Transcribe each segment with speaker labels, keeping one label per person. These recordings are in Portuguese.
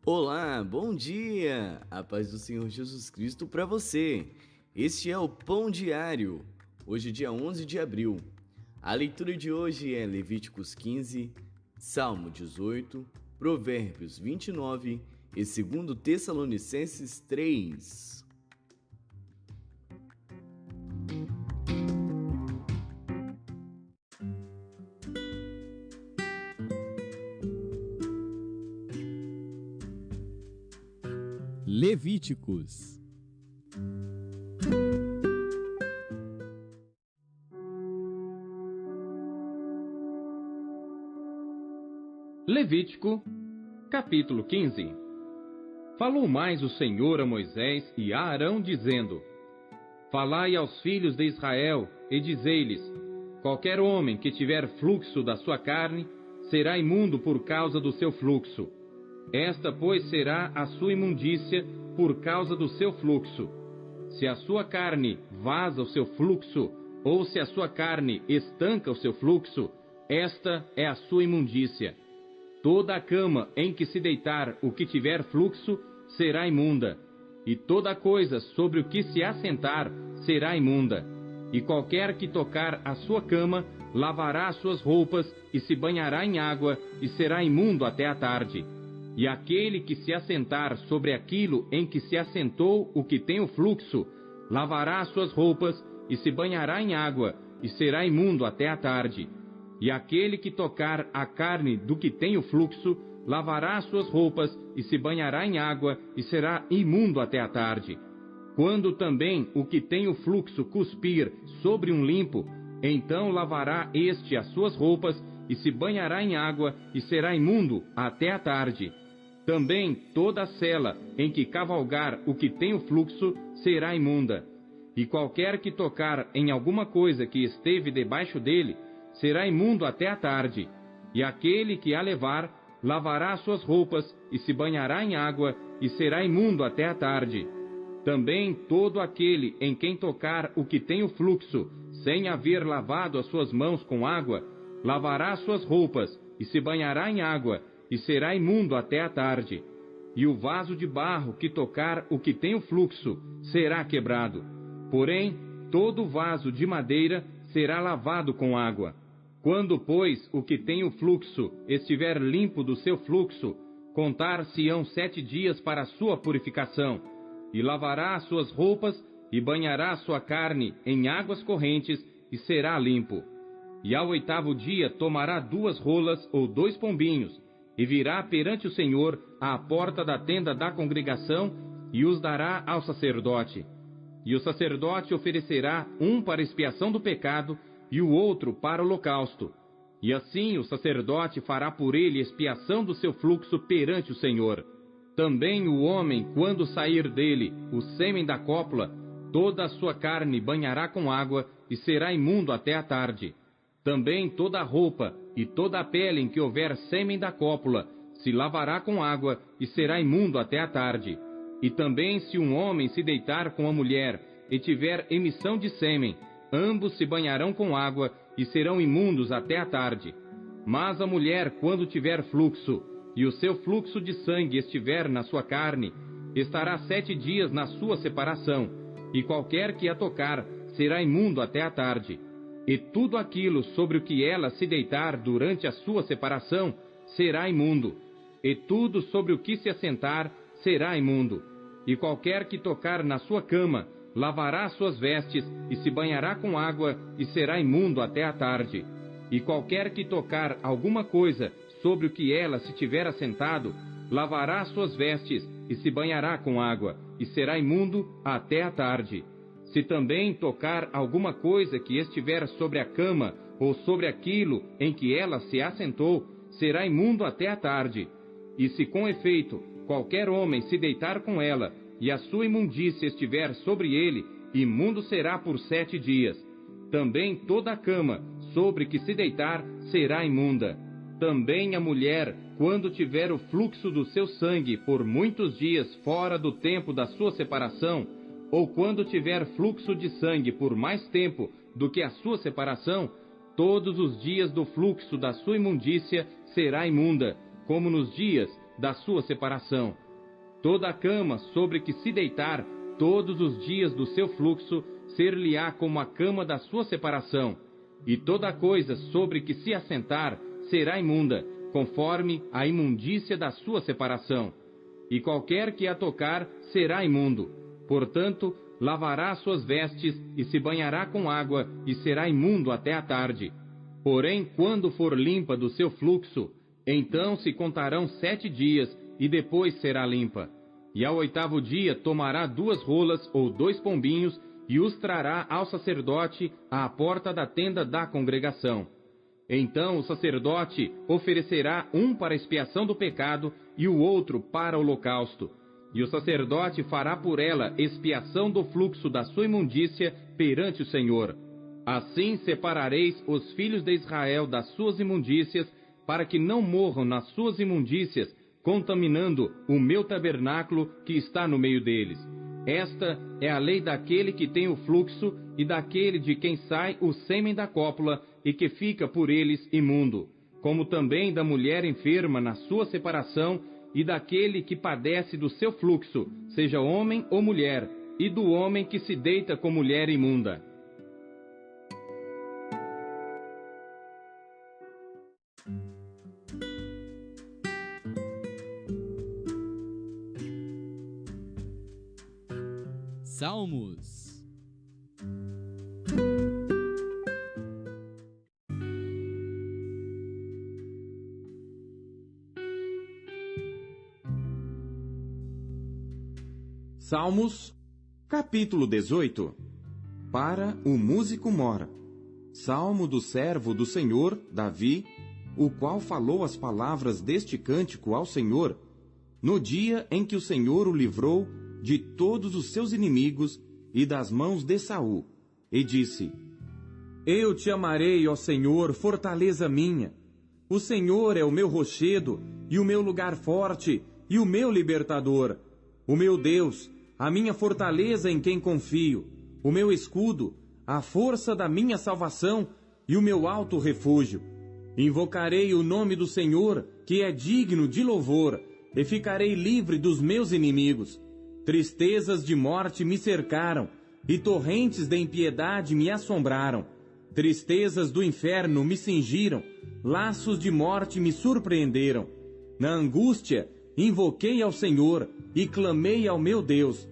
Speaker 1: Olá, bom dia! A paz do Senhor Jesus Cristo para você. Este é o Pão Diário. Hoje, dia 11 de abril. A leitura de hoje é Levíticos 15, Salmo 18, Provérbios 29 e 2 Tessalonicenses 3.
Speaker 2: Levíticos.
Speaker 3: Levítico, capítulo 15. Falou mais o Senhor a Moisés e a Arão, dizendo: Falai aos filhos de Israel e dizei-lhes: Qualquer homem que tiver fluxo da sua carne será imundo por causa do seu fluxo. Esta, pois, será a sua imundícia por causa do seu fluxo. Se a sua carne vaza o seu fluxo, ou se a sua carne estanca o seu fluxo, esta é a sua imundícia. Toda a cama em que se deitar o que tiver fluxo será imunda, e toda coisa sobre o que se assentar será imunda. E qualquer que tocar a sua cama lavará as suas roupas e se banhará em água e será imundo até a tarde. E aquele que se assentar sobre aquilo em que se assentou o que tem o fluxo, lavará as suas roupas e se banhará em água, e será imundo até a tarde. E aquele que tocar a carne do que tem o fluxo, lavará as suas roupas e se banhará em água, e será imundo até a tarde. Quando também o que tem o fluxo cuspir sobre um limpo, então lavará este as suas roupas e se banhará em água, e será imundo até a tarde. Também toda a sela em que cavalgar o que tem o fluxo será imunda. E qualquer que tocar em alguma coisa que esteve debaixo dele, será imundo até a tarde. E aquele que a levar, lavará as suas roupas e se banhará em água, e será imundo até a tarde. Também todo aquele em quem tocar o que tem o fluxo, sem haver lavado as suas mãos com água, lavará as suas roupas e se banhará em água, e será imundo até a tarde. E o vaso de barro que tocar o que tem o fluxo será quebrado. Porém, todo vaso de madeira será lavado com água. Quando, pois, o que tem o fluxo estiver limpo do seu fluxo, contar-se-ão 7 dias para a sua purificação, e lavará as suas roupas e banhará a sua carne em águas correntes, e será limpo. E ao 8º dia tomará 2 rolas ou 2 pombinhos, e virá perante o Senhor à porta da tenda da congregação, e os dará ao sacerdote. E o sacerdote oferecerá um para expiação do pecado, e o outro para holocausto. E assim o sacerdote fará por ele expiação do seu fluxo perante o Senhor. Também o homem, quando sair dele o sêmen da cópula, toda a sua carne banhará com água, e será imundo até a tarde. Também toda a roupa e toda a pele em que houver sêmen da cópula se lavará com água, e será imundo até a tarde. E também se um homem se deitar com a mulher e tiver emissão de sêmen, ambos se banharão com água, e serão imundos até a tarde. Mas a mulher, quando tiver fluxo, e o seu fluxo de sangue estiver na sua carne, estará 7 dias na sua separação, e qualquer que a tocar será imundo até a tarde. E tudo aquilo sobre o que ela se deitar durante a sua separação será imundo. E tudo sobre o que se assentar será imundo. E qualquer que tocar na sua cama lavará suas vestes e se banhará com água, e será imundo até a tarde. E qualquer que tocar alguma coisa sobre o que ela se tiver assentado, lavará suas vestes e se banhará com água, e será imundo até a tarde. Se também tocar alguma coisa que estiver sobre a cama, ou sobre aquilo em que ela se assentou, será imundo até a tarde. E se com efeito qualquer homem se deitar com ela, e a sua imundícia estiver sobre ele, imundo será por 7 dias. Também toda a cama sobre que se deitar será imunda. Também a mulher, quando tiver o fluxo do seu sangue por muitos dias fora do tempo da sua separação, ou quando tiver fluxo de sangue por mais tempo do que a sua separação, todos os dias do fluxo da sua imundícia será imunda, como nos dias da sua separação. Toda a cama sobre que se deitar todos os dias do seu fluxo, ser-lhe-á como a cama da sua separação, e toda coisa sobre que se assentar será imunda, conforme a imundícia da sua separação. E qualquer que a tocar será imundo. Portanto, lavará suas vestes e se banhará com água e será imundo até a tarde. Porém, quando for limpa do seu fluxo, então se contarão 7 dias e depois será limpa. E ao 8º dia tomará 2 rolas ou 2 pombinhos e os trará ao sacerdote à porta da tenda da congregação. Então o sacerdote oferecerá um para expiação do pecado e o outro para o holocausto. E o sacerdote fará por ela expiação do fluxo da sua imundícia perante o Senhor. Assim separareis os filhos de Israel das suas imundícias, para que não morram nas suas imundícias, contaminando o meu tabernáculo que está no meio deles. Esta é a lei daquele que tem o fluxo e daquele de quem sai o sêmen da cópula e que fica por eles imundo, como também da mulher enferma na sua separação e daquele que padece do seu fluxo, seja homem ou mulher, e do homem que se deita com mulher imunda.
Speaker 2: Salmos.
Speaker 4: Salmos, capítulo 18. Para o músico mor. Salmo do servo do Senhor, Davi, o qual falou as palavras deste cântico ao Senhor, no dia em que o Senhor o livrou de todos os seus inimigos e das mãos de Saul, e disse: Eu te amarei, ó Senhor, fortaleza minha. O Senhor é o meu rochedo e o meu lugar forte e o meu libertador. O meu Deus, a minha fortaleza em quem confio, o meu escudo, a força da minha salvação e o meu alto refúgio. Invocarei o nome do Senhor, que é digno de louvor, e ficarei livre dos meus inimigos. Tristezas de morte me cercaram, e torrentes de impiedade me assombraram. Tristezas do inferno me cingiram, laços de morte me surpreenderam. Na angústia, invoquei ao Senhor e clamei ao meu Deus.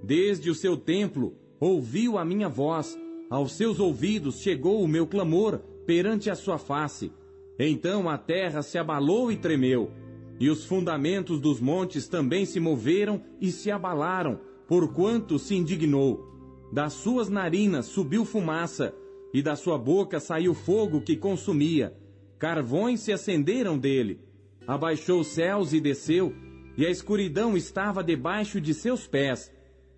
Speaker 4: Desde o seu templo, ouviu a minha voz, aos seus ouvidos chegou o meu clamor perante a sua face. Então a terra se abalou e tremeu, e os fundamentos dos montes também se moveram e se abalaram, porquanto se indignou. Das suas narinas subiu fumaça, e da sua boca saiu fogo que consumia. Carvões se acenderam dele. Abaixou os céus e desceu, e a escuridão estava debaixo de seus pés.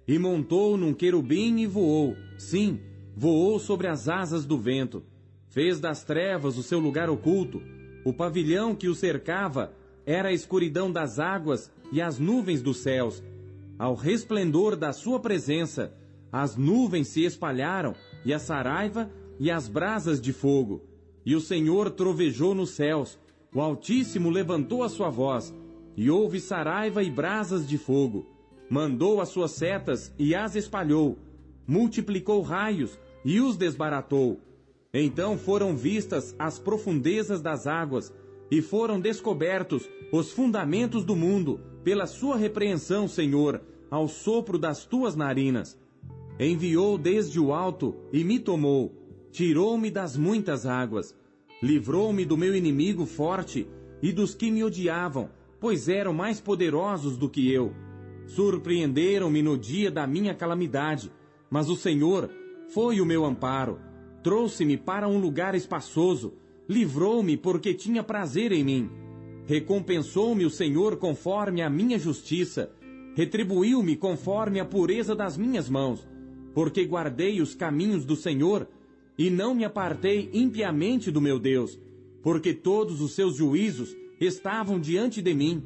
Speaker 4: E montou num querubim e voou, sim, voou sobre as asas do vento. Fez das trevas o seu lugar oculto. O pavilhão que o cercava era a escuridão das águas e as nuvens dos céus. Ao resplendor da sua presença, as nuvens se espalharam, e a saraiva e as brasas de fogo. E o Senhor trovejou nos céus, o Altíssimo levantou a sua voz, e houve saraiva e brasas de fogo. Mandou as suas setas e as espalhou, multiplicou raios e os desbaratou. Então foram vistas as profundezas das águas, e foram descobertos os fundamentos do mundo, pela sua repreensão, Senhor, ao sopro das tuas narinas. Enviou desde o alto e me tomou, tirou-me das muitas águas, livrou-me do meu inimigo forte e dos que me odiavam, pois eram mais poderosos do que eu. Surpreenderam-me no dia da minha calamidade, mas o Senhor foi o meu amparo. Trouxe-me para um lugar espaçoso, livrou-me porque tinha prazer em mim. Recompensou-me o Senhor conforme a minha justiça, retribuiu-me conforme a pureza das minhas mãos, porque guardei os caminhos do Senhor e não me apartei impiamente do meu Deus, porque todos os seus juízos estavam diante de mim,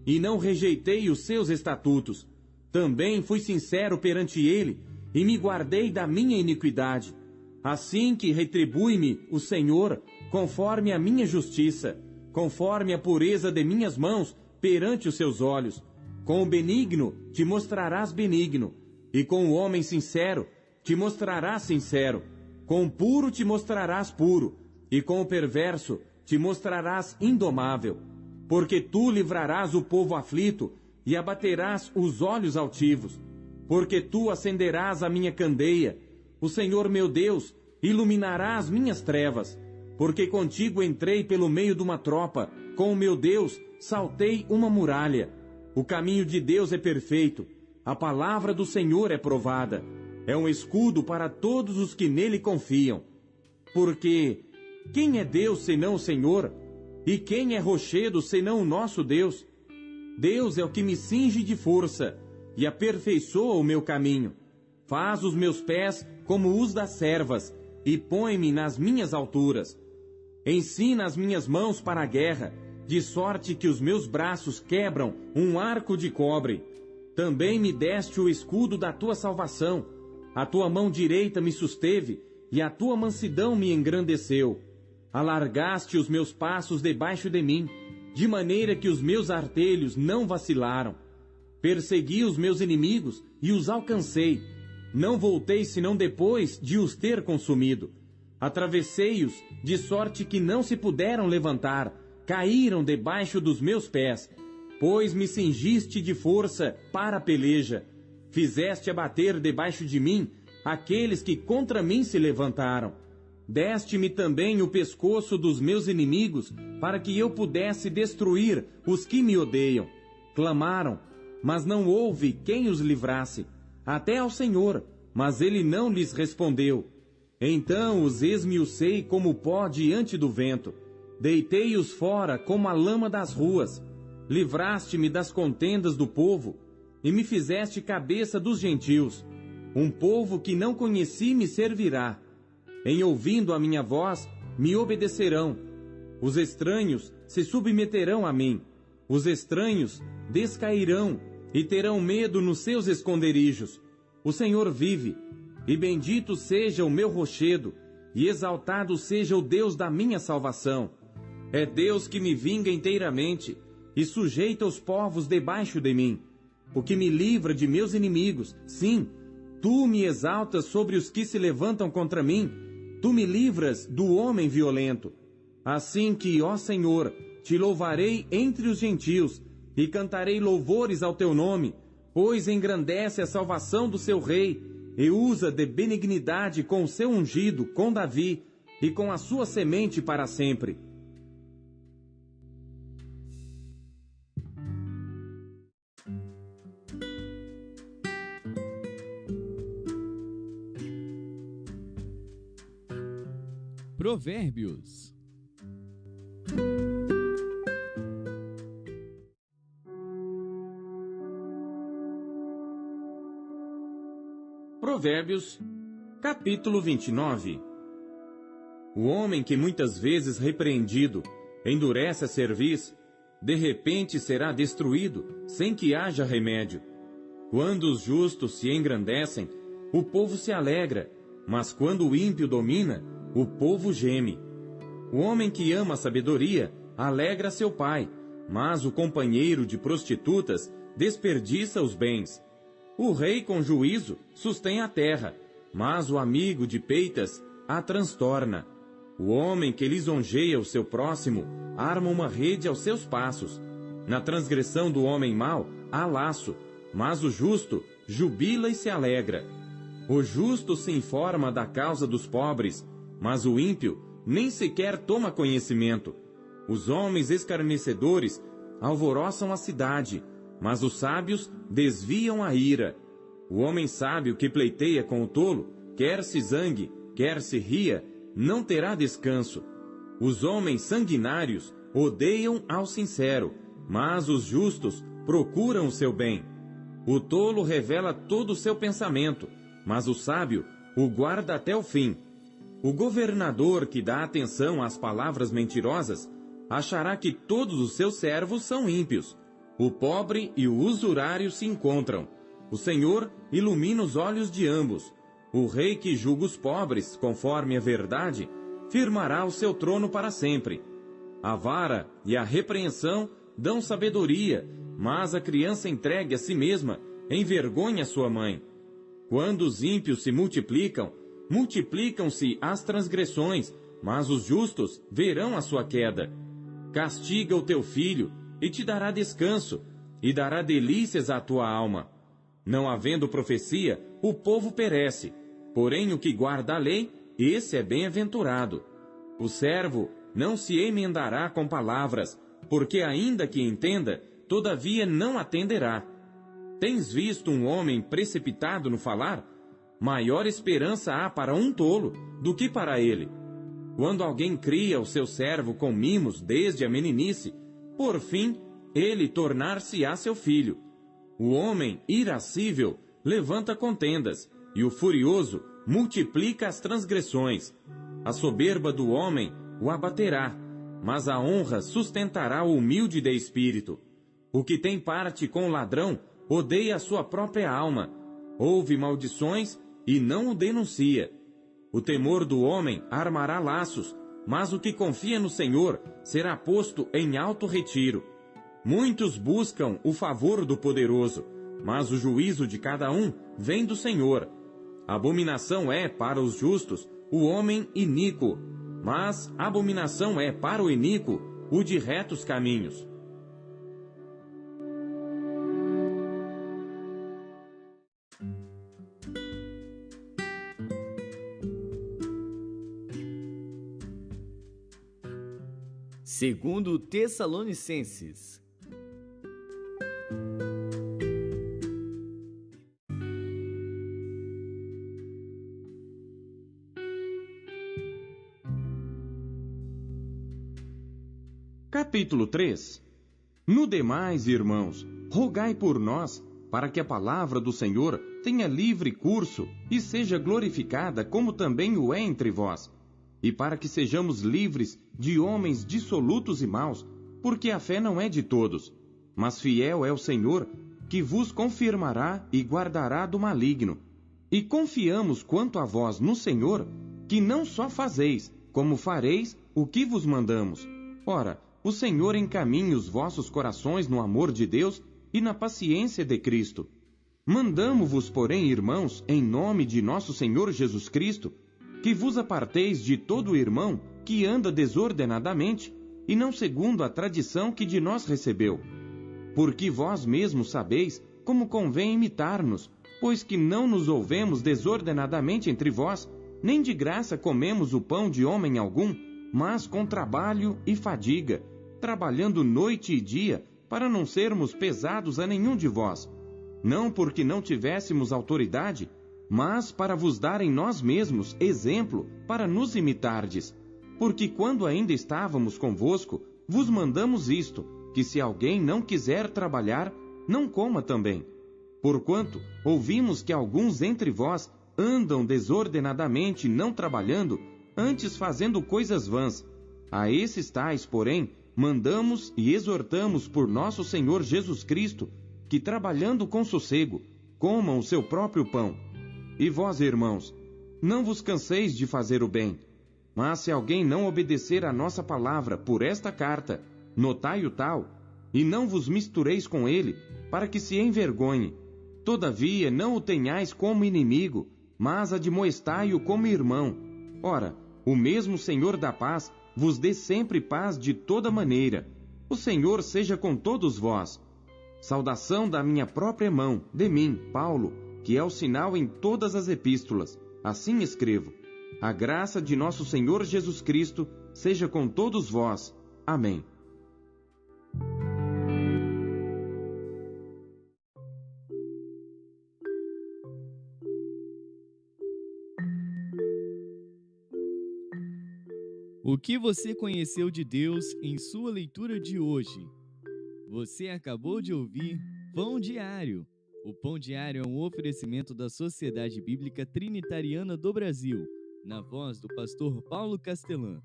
Speaker 4: e não rejeitei os seus estatutos. Também fui sincero perante ele, e me guardei da minha iniquidade. Assim que retribui-me o Senhor, conforme a minha justiça, conforme a pureza de minhas mãos, perante os seus olhos. Com o benigno te mostrarás benigno, e com o homem sincero te mostrarás sincero. Com o puro te mostrarás puro, e com o perverso te mostrarás indomável. Porque tu livrarás o povo aflito, e abaterás os olhos altivos. Porque tu acenderás a minha candeia, o Senhor meu Deus iluminará as minhas trevas. Porque contigo entrei pelo meio de uma tropa, com o meu Deus saltei uma muralha. O caminho de Deus é perfeito, a palavra do Senhor é provada. É um escudo para todos os que nele confiam. Porque quem é Deus senão o Senhor? E quem é rochedo senão o nosso Deus? Deus é o que me cinge de força e aperfeiçoa o meu caminho. Faz os meus pés como os das servas e põe-me nas minhas alturas. Ensina as minhas mãos para a guerra, de sorte que os meus braços quebram um arco de cobre. Também me deste o escudo da tua salvação. A tua mão direita me susteve e a tua mansidão me engrandeceu. Alargaste os meus passos debaixo de mim, de maneira que os meus artelhos não vacilaram. Persegui os meus inimigos e os alcancei. Não voltei senão depois de os ter consumido. Atravessei-os de sorte que não se puderam levantar, caíram debaixo dos meus pés. Pois me cingiste de força para a peleja. Fizeste abater debaixo de mim aqueles que contra mim se levantaram. Deste-me também o pescoço dos meus inimigos, para que eu pudesse destruir os que me odeiam. Clamaram, mas não houve quem os livrasse, até ao Senhor, mas ele não lhes respondeu. Então os esmiucei como pó diante do vento, deitei-os fora como a lama das ruas. Livraste-me das contendas do povo, e me fizeste cabeça dos gentios. Um povo que não conheci me servirá. Em ouvindo a minha voz, me obedecerão. Os estranhos se submeterão a mim. Os estranhos descairão e terão medo nos seus esconderijos. O Senhor vive, e bendito seja o meu rochedo, e exaltado seja o Deus da minha salvação. É Deus que me vinga inteiramente, e sujeita os povos debaixo de mim. O que me livra de meus inimigos, sim, tu me exaltas sobre os que se levantam contra mim. Tu me livras do homem violento. Assim que, ó Senhor, te louvarei entre os gentios, e cantarei louvores ao teu nome, pois engrandece a salvação do seu rei, e usa de benignidade com o seu ungido, com Davi, e com a sua semente para sempre.
Speaker 2: Provérbios.
Speaker 4: Provérbios, capítulo 29. O homem que muitas vezes repreendido endurece a cerviz, de repente será destruído, sem que haja remédio. Quando os justos se engrandecem, o povo se alegra, mas quando o ímpio domina, o povo geme. O homem que ama a sabedoria alegra seu pai, mas o companheiro de prostitutas desperdiça os bens. O rei com juízo sustém a terra, mas o amigo de peitas a transtorna. O homem que lisonjeia o seu próximo arma uma rede aos seus passos. Na transgressão do homem mau há laço, mas o justo jubila e se alegra. O justo se informa da causa dos pobres, mas o ímpio nem sequer toma conhecimento. Os homens escarnecedores alvoroçam a cidade, mas os sábios desviam a ira. O homem sábio que pleiteia com o tolo, quer se zangue, quer se ria, não terá descanso. Os homens sanguinários odeiam ao sincero, mas os justos procuram o seu bem. O tolo revela todo o seu pensamento, mas o sábio o guarda até o fim. O governador que dá atenção às palavras mentirosas achará que todos os seus servos são ímpios. O pobre e o usurário se encontram. O Senhor ilumina os olhos de ambos. O rei que julga os pobres, conforme a verdade, firmará o seu trono para sempre. A vara e a repreensão dão sabedoria, mas a criança entregue a si mesma envergonha sua mãe. Quando os ímpios se multiplicam, multiplicam-se as transgressões, mas os justos verão a sua queda. Castiga o teu filho, e te dará descanso, e dará delícias à tua alma. Não havendo profecia, o povo perece, porém o que guarda a lei, esse é bem-aventurado. O servo não se emendará com palavras, porque ainda que entenda, todavia não atenderá. Tens visto um homem precipitado no falar? Maior esperança há para um tolo do que para ele. Quando alguém cria o seu servo com mimos desde a meninice, por fim, ele tornar-se-á seu filho. O homem irascível levanta contendas, e o furioso multiplica as transgressões. A soberba do homem o abaterá, mas a honra sustentará o humilde de espírito. O que tem parte com o ladrão odeia a sua própria alma, ouve maldições e não o denuncia. O temor do homem armará laços, mas o que confia no Senhor será posto em alto retiro. Muitos buscam o favor do poderoso, mas o juízo de cada um vem do Senhor. Abominação é para os justos o homem iníquo, mas abominação é para o iníquo o de retos caminhos.
Speaker 1: Segundo Tessalonicenses.
Speaker 4: Capítulo 3. No demais, irmãos, rogai por nós, para que a palavra do Senhor tenha livre curso e seja glorificada como também o é entre vós, e para que sejamos livres de homens dissolutos e maus, porque a fé não é de todos, mas fiel é o Senhor, que vos confirmará e guardará do maligno. E confiamos quanto a vós no Senhor, que não só fazeis, como fareis o que vos mandamos. Ora, o Senhor encaminhe os vossos corações no amor de Deus e na paciência de Cristo. Mandamo-vos, porém, irmãos, em nome de nosso Senhor Jesus Cristo, que vos aparteis de todo irmão que anda desordenadamente, e não segundo a tradição que de nós recebeu. Porque vós mesmos sabeis como convém imitar-nos, pois que não nos ouvemos desordenadamente entre vós, nem de graça comemos o pão de homem algum, mas com trabalho e fadiga, trabalhando noite e dia, para não sermos pesados a nenhum de vós. Não porque não tivéssemos autoridade, mas para vos dar em nós mesmos exemplo para nos imitardes. Porque quando ainda estávamos convosco, vos mandamos isto, que se alguém não quiser trabalhar, não coma também. Porquanto ouvimos que alguns entre vós andam desordenadamente não trabalhando, antes fazendo coisas vãs. A esses tais, porém, mandamos e exortamos por nosso Senhor Jesus Cristo, que trabalhando com sossego, comam o seu próprio pão. E vós, irmãos, não vos canseis de fazer o bem. Mas se alguém não obedecer à nossa palavra por esta carta, notai-o tal, e não vos mistureis com ele, para que se envergonhe. Todavia não o tenhais como inimigo, mas admoestai-o como irmão. Ora, o mesmo Senhor da paz vos dê sempre paz de toda maneira. O Senhor seja com todos vós. Saudação da minha própria mão, de mim, Paulo, que é o sinal em todas as epístolas. Assim escrevo. A graça de nosso Senhor Jesus Cristo seja com todos vós. Amém.
Speaker 2: O que você conheceu de Deus em sua leitura de hoje? Você acabou de ouvir Pão Diário. O Pão Diário é um oferecimento da Sociedade Bíblica Trinitariana do Brasil, na voz do pastor Paulo Castelã.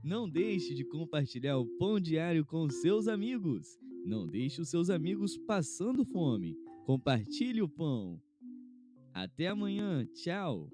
Speaker 2: Não deixe de compartilhar o Pão Diário com seus amigos. Não deixe os seus amigos passando fome. Compartilhe o pão. Até amanhã. Tchau.